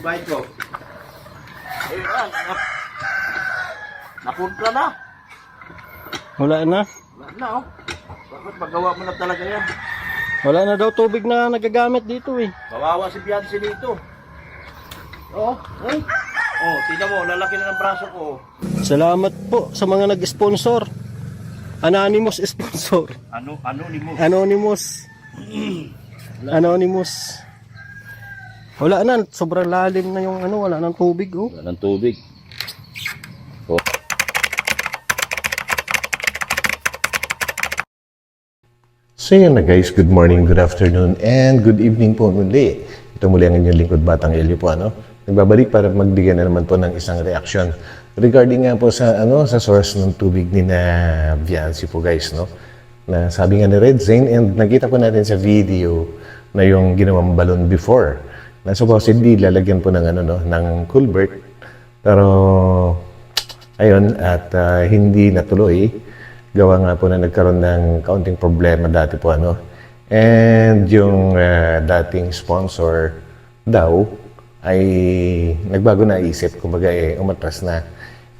bahay ko. Ayan, napunta na. Wala na. Wala na, oh. Bakit magawa mo na talaga yan? Wala na daw tubig na nagagamit dito eh. Kawawa si Beyonce dito. Oh, ay. Oh, tingnan mo, lalaki na ng braso ko. Salamat po sa mga nag-sponsor. Anonymous sponsor. Anonymous. Anonymous. Anonymous. Wala na, sobrang lalim na yung ano, wala nang tubig oh. Wala ng tubig. Oh. So yun na guys, good morning, good afternoon, and good evening po muli. Ito muli ang inyong lingkod Batang Elio po, ano? Nagbabalik para magbigyan na naman po ng isang reaction regarding nga po sa sa source ng tubig ni na Beyonce po guys, no? Na sabi nga ni Red Zane, and nakita po natin sa video na yung ginawang balon before na supposedly lalagyan po ng ng culvert, pero ayun at hindi natuloy. Gawa nga po na nagkaroon ng kaunting problema dati po and yung dating sponsor daw ay nagbago na isip, kumbaga umatras na.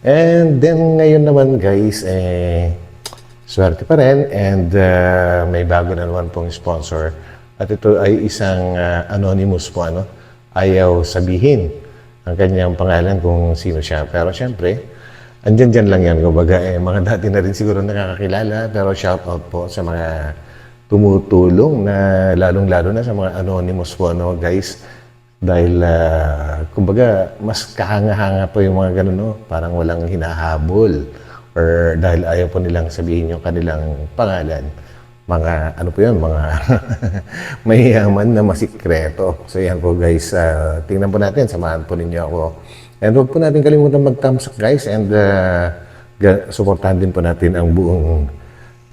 And then ngayon naman guys, swerte pa rin, and may bago na naman pong sponsor. At ito ay isang anonymous po, ayaw sabihin ang kanyang pangalan kung sino siya. Pero syempre, andyan lang yan, kumbaga mga dati na rin siguro nakakakilala, pero shout out po sa mga tumutulong na lalong-lalo na sa mga anonymous po, guys. Dahil, kumbaga, mas kahanga-hanga po yung mga ganun, parang walang hinahabol. Or dahil ayaw po nilang sabihin yung kanilang pangalan. Mga, ano po yun, mga mayayaman na masikreto. So yan po guys, tingnan po natin, samahan po ninyo ako. And huwag po natin kalimutan mag-thumbs up guys, and supportahan din po natin ang buong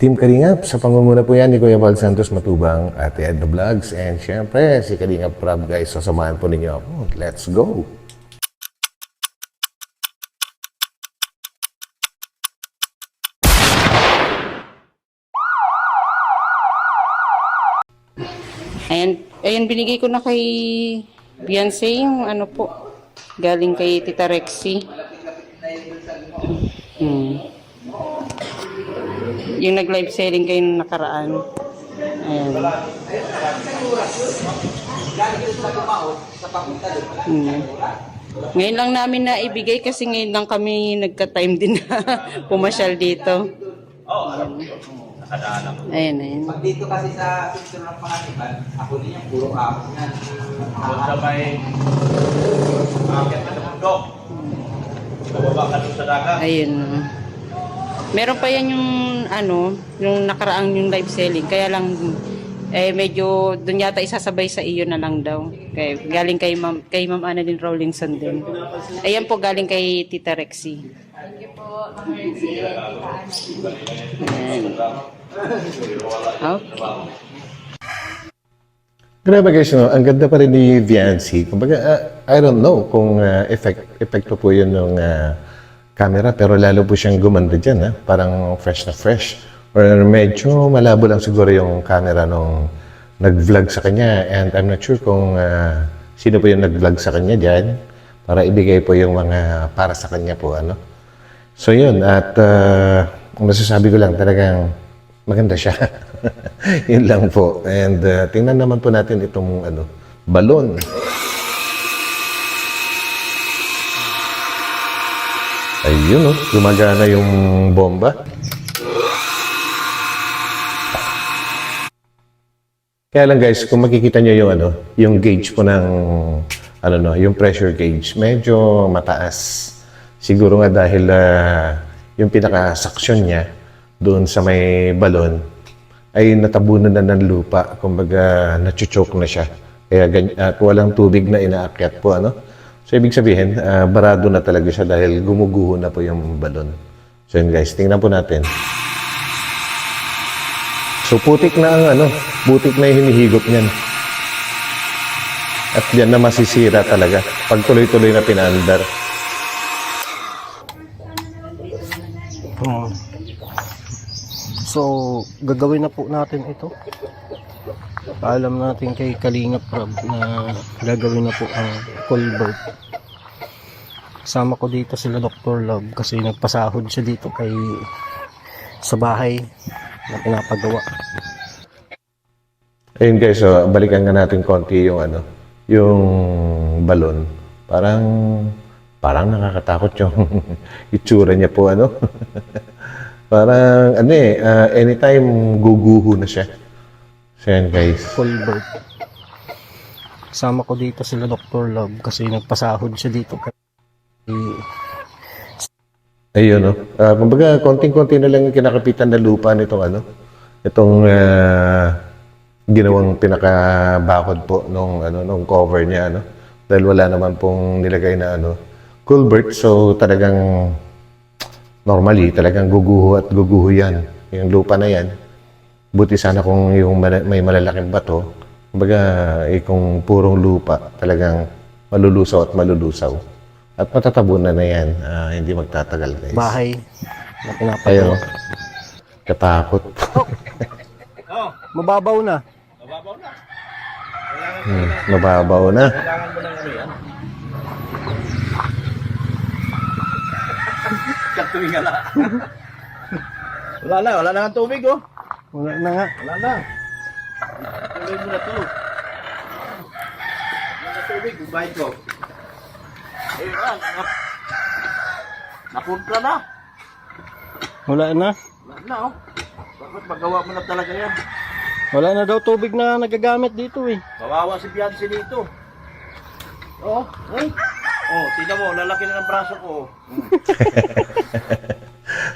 Team Kalingap. Sa pangunguna po yan ni Kuya Val Santos Matubang, Ate Edna Vlogs, and syempre si Kalingap Prab guys. So samahan po ninyo ako. Let's go! Ayan, binigay ko na kay Beyonce yung ano po, galing kay Tita Rexy. Yung nag-live selling kayo nung nakaraan. Ayan. Ngayon lang namin na ibigay kasi ngayon lang kami nagka-time din na pumasyal dito. Ayan. Pag dito kasi sa picture ng pangatiban, ako din yung puro ako yan. Doon sa may akit na bundok. Bababa ka doon sa dagat. Ayun. Meron pa yan yung yung nakaraang yung live selling. Kaya lang medyo doon yata isasabay sa iyo na lang daw. Kaya galing kay Ma'am Annalyn Rawlinson din. Ayan po galing kay Tita Rexy. Thank you po, Ma'am Rexy, Tita Annalyn. Okay. Grabe guys, ang ganda pa rin ni Beyonce. Kumbaga, I don't know kung epekto po yun ng camera, pero lalo po siyang gumanda dyan, parang fresh na fresh. Or medyo malabo lang siguro yung camera nung nag-vlog sa kanya, and I'm not sure kung sino po yung nag-vlog sa kanya dyan para ibigay po yung mga para sa kanya po, So yun, at masasabi ko lang talagang maganda siya. Yun lang po. And tingnan naman po natin itong balon. Ayun, gumagana yung bomba. Kaya lang guys, kung makikita nyo yung yung gauge po ng yung pressure gauge, medyo mataas. Siguro nga dahil yung pinaka-suction niya doon sa may balon ay natabunan na ng lupa, kumbaga nachuchok na siya. Kaya at walang tubig na inaakyat po, So ibig sabihin, barado na talaga siya dahil gumuguho na po yung balon. So yun guys, tingnan po natin. So putik na ang putik na yung hinihigop niyan. At yan na masisira talaga pag tuloy-tuloy na pinaandar. So, gagawin na po natin ito. Paalam natin kay Kalingap Rob na gagawin na po ang culvert. Kasama ko dito sila Dr. Love kasi nagpasahod siya dito sa bahay na pinapagawa. Ayun guys, so balikan nga natin konti yung yung balon. Parang nakakatakot yung itsura niya po Parang anytime guguho na siya. So yan guys. Culvert. Kasama ko dito sila Dr. Love kasi nagpasahod siya dito Ayun kumbaga konting-konti na lang yung kinakapitan na lupa nitong itong ginawang pinakabakod po nung cover niya dahil wala naman pong nilagay na culvert, so talagang normally talagang guguho at guguho yan yung lupa na yan. Buti sana kung yung may malalaking bato, kumbaga kung purong lupa talagang malulusaw at malulusaw at matatabunan na yan, hindi magtatagal guys. bahay na pinapagawa. Ayun katakot. Mababaw na. Mababaw na. Mababaw na. Kailangan mo ng yan. Katuwing ala. Wala na ang tubig Wala na nga. Wala na. Tuloy mo na to. Wala na tubig, goodbye ko. Ayun napunta na. Wala na. Wala na Bakit magawa mo na talaga yan? Wala na daw tubig na nagagamit dito Kawawa si Bianci dito. Tingnan mo, lalaki na ng braso ko.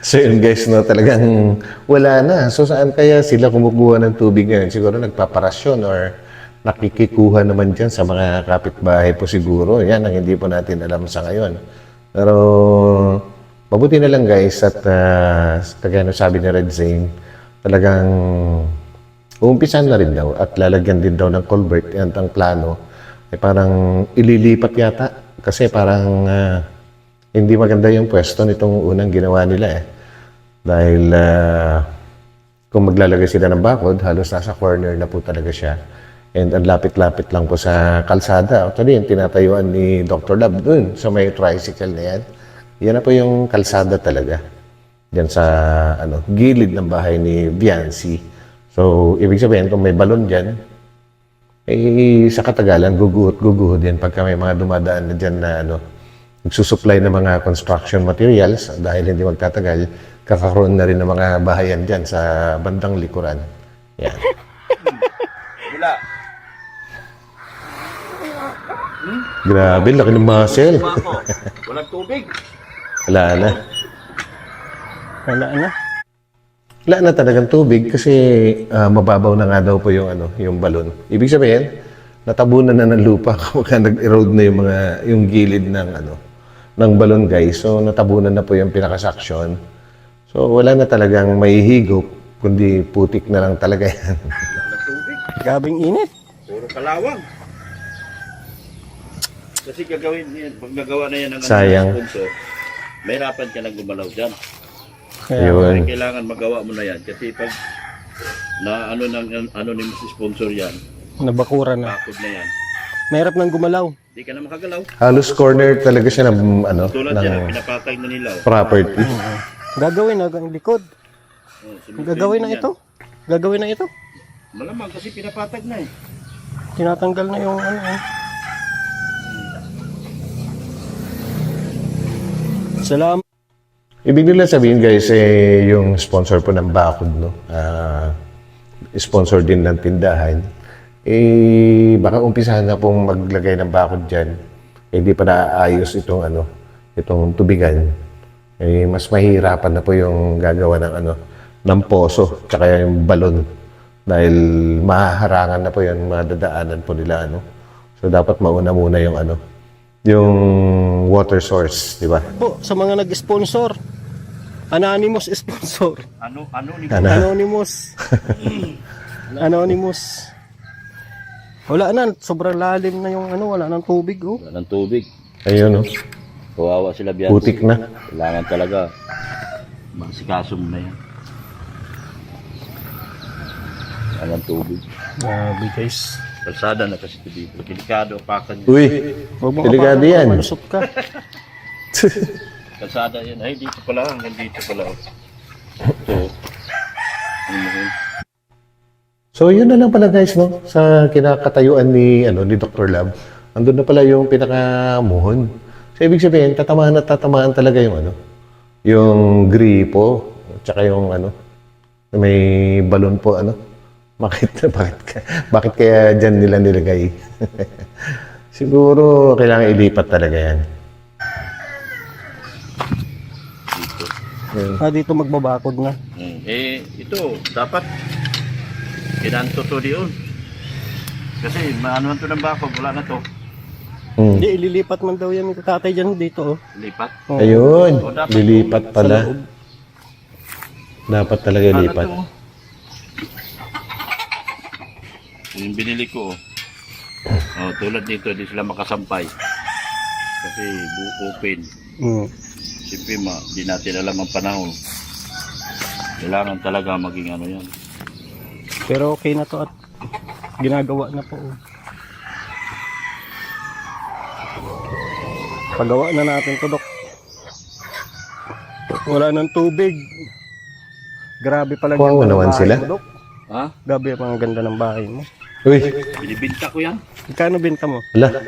So yun guys, talagang wala na. So saan kaya sila kumukuha ng tubig ngayon? Siguro nagpaparasyon or nakikikuha naman dyan sa mga kapitbahay po siguro. Yan ang hindi po natin alam sa ngayon. Pero mabuti na lang guys at kagaya ng sabi ni Red Zane, talagang uumpisan na rin daw at lalagyan din daw ng culvert. Yan ang plano. Parang ililipat yata kasi parang hindi maganda yung pwesto nitong unang ginawa nila Dahil kung maglalagay sila ng bakod, halos nasa corner na po talaga siya. And ang lapit-lapit lang po sa kalsada. Actually, yung tinatayuan ni Dr. Love dun sa may tricycle na yan. Yan na po yung kalsada talaga. Diyan sa gilid ng bahay ni Bianci. So, ibig sabihin, kung may balon dyan, sa katagalan, guguhot din pagka may mga dumadaan na dyan na nagsusupply ng mga construction materials dahil hindi magtatagal, kakaroon na rin ng mga bahayan dyan sa bandang likuran. Yan. Wala. Grabe, laki ng muscle. Walang tubig. Wala na. Wala na. Wala na talagang tubig kasi mababaw na nga daw po yung balon. Ibig sabihin, natabunan na ng lupa kapag nag-erode na yung gilid ng balon guys. So natabunan na po yung pinaka-suction. So wala na talagang may higop, kundi putik na lang talaga yan. Walang tubig. Gabing init. Puro kalawang. Kasi gagawin yan, pag nagawa na yan ng Sayang. sponsor, may hirapan ka na gumalaw dyan. Yun. Kailangan magawa mo na yan kasi pag na ni sponsor yan, Nabakura na. bakod na yan, Mahirap nang gumalaw. hindi ka na makagalaw. Halos corner talaga siya ng Tulad yan, ng pinapatay na nila. property. Gagawin na ang likod. Gagawin na ito. Gagawin na ito. Malamang kasi pinapatag na Tinatanggal na yung Salamat. Ibig nila sabihin guys, yung sponsor po ng bakod, sponsor din ng tindahan, baka umpisahan na pong maglagay ng bakod dyan, hindi pa naayos itong tubigan. Mas mahirapan na po yung gagawa ng poso, tsaka yung balon. Dahil mahaharangan na po yung mga dadaanan po nila. So dapat mauna muna yung water source, di ba? Po, sa mga nag-sponsor. Anonymous sponsor. Anonymous. Anonymous. Wala na, sobrang lalim na yung wala nang tubig Wala ng tubig. Ayun, Kawawa sila Bianci. putik na. Kailangan talaga masikaso mo na yan. Walang tubig. Grabe guys. Kalsada na kasi ito dito. Delikado pa ka niya. Uy, Huwag mo delikado kapakan, yan. malusot ka. Kalsada yan. Ay, dito pala. Hanggang dito pala. Ito. Ano mo yun? So yun na lang pala guys, no? Sa kinakatayuan ni ni Dr. Lab. Andun na pala yung pinakamuhon. So ibig sabihin, tatamaan at tatamaan talaga yung yung gripo, tsaka yung may balon po bakit kaya dyan nila nilagay? Siguro kailangan ilipat talaga yan. Dito magbabakod na. Ito, dapat kinanto to diyon. Kasi maano to ng bako, wala na to. Hindi, ililipat man daw yan ito tatay dyan dito. Lipat. Oh. Ayun, O, dapat lilipat Sa pala. loob. Dapat talaga ilipat. Ano to? Yung binili ko, tulad nito, di sila makasampay. Kasi open. Siyempre, di natin alam ang panahon. Kailangan talaga maging yan. Pero okay na to at ginagawa na po. Pagawa na natin to, Dok. Wala nang tubig. Grabe pala Kuwawa ganda ng naman bahay sila. mo, Dok. Ha? Grabe ang ganda ng bahay mo. Uy, Binibinta ko yan. Magkano benta mo? ala. 3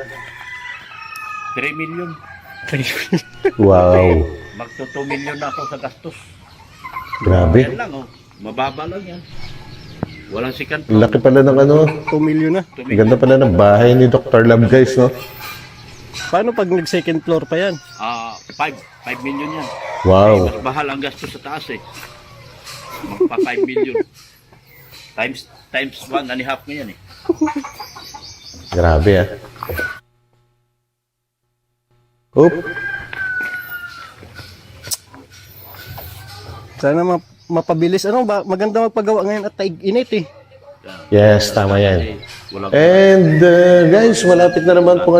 million. Wow. Magto 2 million na ako sa gastos. Grabe. Yan lang, mababa lang yan. Walang sikan. Laki pala ng 2 million na. ganda pala ng bahay ni Dr. Lab guys, no? Paano pag nag-second floor pa yan? 5 million yan. Wow. Mas bahal ang gastos sa taas eh. Magpa 5 million. Times 1.5 mo yan eh. Grabe Oop. Sana mapabilis. Maganda magpagawa ngayon at taig-init eh. Yes, tama yan. Walang And guys, malapit na naman po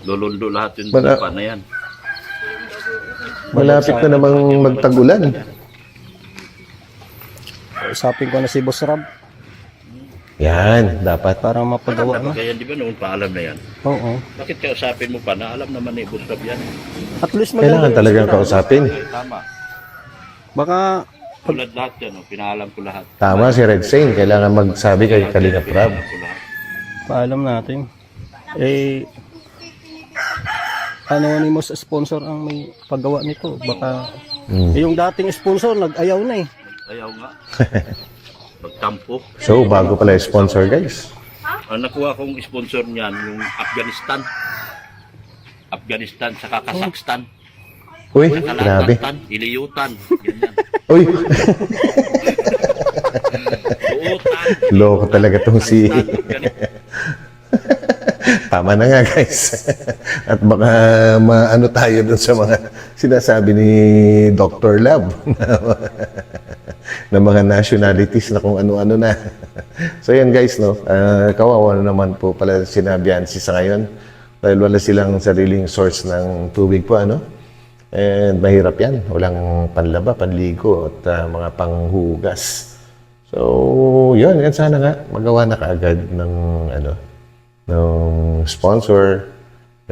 lulundo lahat yung Wala. lupa na yan. Malapit na namang magtag-ulan. Usapin ko na si Boss Rob Yan, dapat. para mapagawa na. Kaya di ba noon paalam na yan? Oo. Bakit kausapin mo pa na alam naman ni Bustab yan? At least Kailangan maganda. talagang kausapin. Tama. Baka Tulad lahat yan, pinaalam ko lahat. Tama si Red Saint. Kailangan magsabi kay Kalinga Prab. Pinaalam ko lahat. paalam natin. Anonymous sponsor ang may paggawa nito. Baka yung dating sponsor nag-ayaw na eh. Ayaw nga. Magtampo. So, bago pala sponsor guys. Ang nakuha kong sponsor niyan, yung Afghanistan. Afghanistan sa Kazakhstan. Uy, Sa grabe. Kalantan, Iliyutan. Ganyan. Uy, Buutan. loko talaga tong si... Afghanistan. Tama na nga guys. At baka maano tayo dun sa mga sinasabi ni Dr. Lab na mga nationalities na kung ano-ano na. So yan guys, no? Kawawa na naman po pala si Biancy sa ngayon dahil wala silang sariling source ng tubig po, And mahirap yan. Walang panlaba, panligo at mga panghugas. So, yun. Yan sana nga magawa na kaagad ng ng sponsor,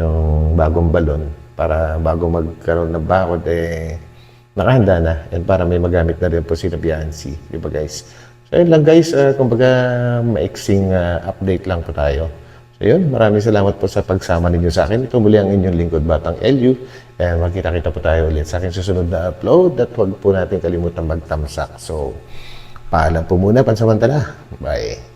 yung bagong balon para bago magkaroon ng bakod nakahanda na and para may magamit na rin po si Biancy, di ba guys? So yun lang guys, kumbaga maiksing update lang po tayo. So yun, maraming salamat po sa pagsama ninyo sa akin. Ito muli ang inyong lingkod Batang LU and magkita-kita po tayo ulit sa aking susunod na upload at huwag po natin kalimutan magtamsak. So paalam po muna pansamantala. Bye!